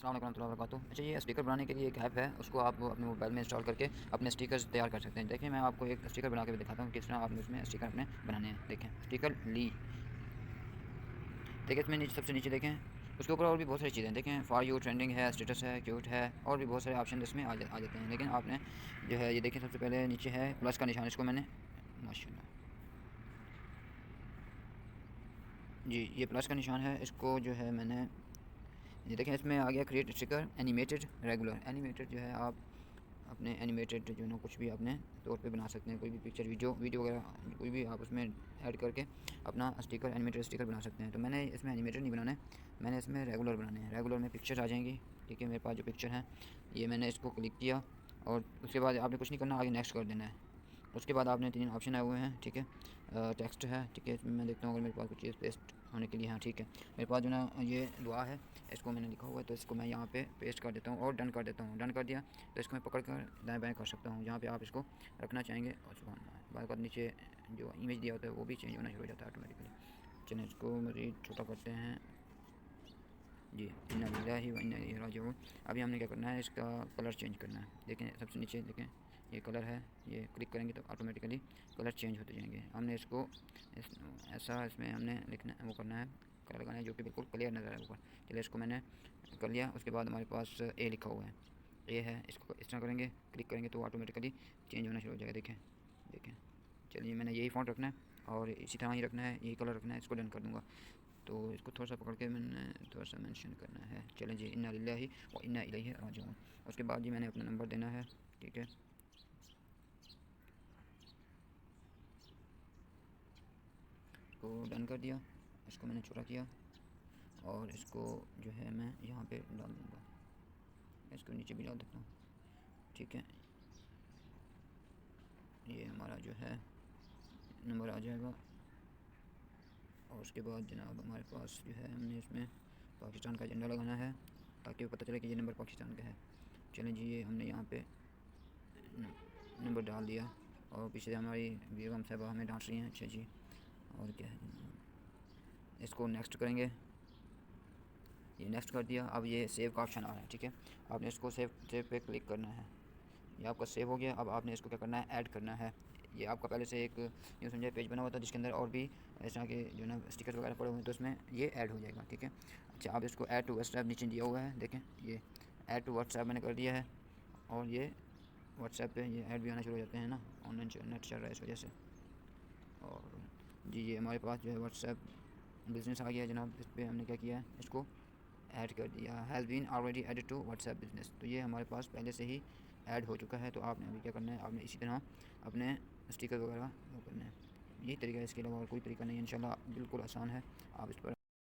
अस्सलाम वालेकुम रहमतुल्लाहि व बरकातुहू। अच्छा, ये स्टिकर बनाने के लिए एक ऐप है, उसको आप अपने मोबाइल में इंस्टॉल करके अपने स्टिकर्स तैयार कर सकते हैं। देखिए, मैं आपको एक स्टिकर बना के भी दिखाता हूँ किस तरह आपने उसमें स्टिकर अपने बनाने हैं। देखें, स्टिकर ली, देखिए इसमें नीचे सबसे नीचे देखें, उसके ऊपर और भी बहुत सारी चीज़ें देखें, फॉर यू ट्रेंडिंग है, स्टेटस है, क्यूट है, और भी बहुत सारे ऑप्शन इसमें आ जाते हैं। लेकिन आपने जो है ये देखें, सबसे पहले नीचे है प्लस का निशान, इसको मैंने माशाल्लाह जी, ये प्लस का निशान है, इसको जो है मैंने ये देखें, इसमें आ गया create sticker animated regular. Animated जो है आप अपने एनिमेटेड जो ना कुछ भी अपने तौर पे बना सकते हैं, कोई भी पिक्चर वीडियो वगैरह कोई भी आप उसमें ऐड करके अपना स्टिकर एनिमेटेड स्टिकर बना सकते हैं। तो मैंने इसमें एनिमेटेड नहीं बनाना है, मैंने इसमें रेगुलर बनाने हैं। रेगुलर में पिक्चर आ जाएंगी, ठीक है। मेरे पास जो पिक्चर है ये मैंने इसको क्लिक किया और उसके बाद आपने कुछ नहीं करना, आगे नेक्स्ट कर देना है। उसके बाद आपने 3 ऑप्शन आए हुए हैं, ठीक है। टेक्स्ट है, ठीक है। इसमें मैं देखता हूँ अगर मेरे पास कुछ चीज़ पेस्ट होने के लिए, हाँ ठीक है। मेरे पास जो ना ये दुआ है, इसको मैंने लिखा हुआ है, तो इसको मैं यहाँ पे पेस्ट कर देता हूँ और डन कर देता हूँ। डन कर दिया तो इसको मैं पकड़ कर दाएँ बाएँ कर सकता हूँ, जहाँ पे आप इसको रखना चाहेंगे। और सुबहान बाद नीचे जो इमेज दिया होता है वो भी चेंज होना शुरू हो जाता है ऑटोमेटिकली। चलिए इसको मज़ीद छोटा करते हैं जी। इन्ना लिल्लाहि व इन्ना इलैहि राजिऊन। अभी हमने क्या करना है, इसका कलर चेंज करना है। देखें सबसे नीचे देखें, ये कलर है, ये क्लिक करेंगे तो ऑटोमेटिकली कलर चेंज होते जाएंगे। हमने इसको ऐसा इसमें हमने लिखना वो करना है, कलर लगाना है जो कि बिल्कुल क्लियर नज़र आए ऊपर। चलिए इसको मैंने कर लिया। उसके बाद हमारे पास ए लिखा हुआ है, ए है, इसको इस तरह करेंगे, क्लिक करेंगे तो ऑटोमेटिकली चेंज होना शुरू हो जाएगा। देखें देखें। चलिए मैंने यही फ़ॉन्ट रखना है और इसी तरह ही रखना है, यही कलर रखना है। इसको डन कर दूँगा तो इसको थोड़ा सा पकड़ के मैंने थोड़ा सा मेंशन करना है। चलें जी, इन्ना लिल्लाहि व इन्ना इलैहि राजिऊन। उसके बाद जी मैंने अपना नंबर देना है, ठीक है। इसको डन कर दिया, इसको मैंने छोटा किया और इसको जो है मैं यहाँ पे डाल दूँगा, इसको नीचे भी डाल देता हूँ, ठीक है। ये हमारा जो है नंबर आ जाएगा। और उसके बाद जनाब हमारे पास जो है हमने इसमें पाकिस्तान का झंडा लगाना है ताकि वो पता चले कि ये नंबर पाकिस्तान का है। चलें जी, ये हमने यहाँ पे नंबर डाल दिया और पीछे हमारी बेगम साहबा हमें डांट रही हैं। अच्छा जी, और क्या है, इसको नेक्स्ट करेंगे। ये नेक्स्ट कर दिया। अब ये सेव का ऑप्शन आ रहा है, ठीक है। आपने इसको सेव पे क्लिक करना है, ये आपका सेव हो गया। अब आपने इसको क्या करना है, ऐड करना है। ये आपका पहले से एक यूँ समझे पेज बना हुआ था जिसके अंदर और भी इस तरह के जो ना स्टिकर वगैरह पड़े हुए हैं, तो उसमें ये ऐड हो जाएगा, ठीक है। अच्छा, अब इसको ऐड टू व्हाट्सएप नीचे दिया हुआ है, देखें ये ऐड टू व्हाट्सएप मैंने कर दिया है। और ये व्हाट्सएप पे ये ऐड भी आना शुरू हो जाते हैं ना, ऑनलाइन नेट चल रहा है इस वजह से। और जी, ये हमारे पास जो है व्हाट्सएप बिज़नेस आ गया है जनाब। इस पर हमने क्या किया है, इसको ऐड कर दिया, has been already added to WhatsApp business. तो ये हमारे पास पहले से ही ऐड हो चुका है। तो आपने अभी क्या करना है, आपने इसी तरह अपने स्टिकर वगैरह वो करना है। यही तरीका है, इसके अलावा और कोई तरीका नहीं है। इंशाल्लाह बिल्कुल आसान है, आप इस पर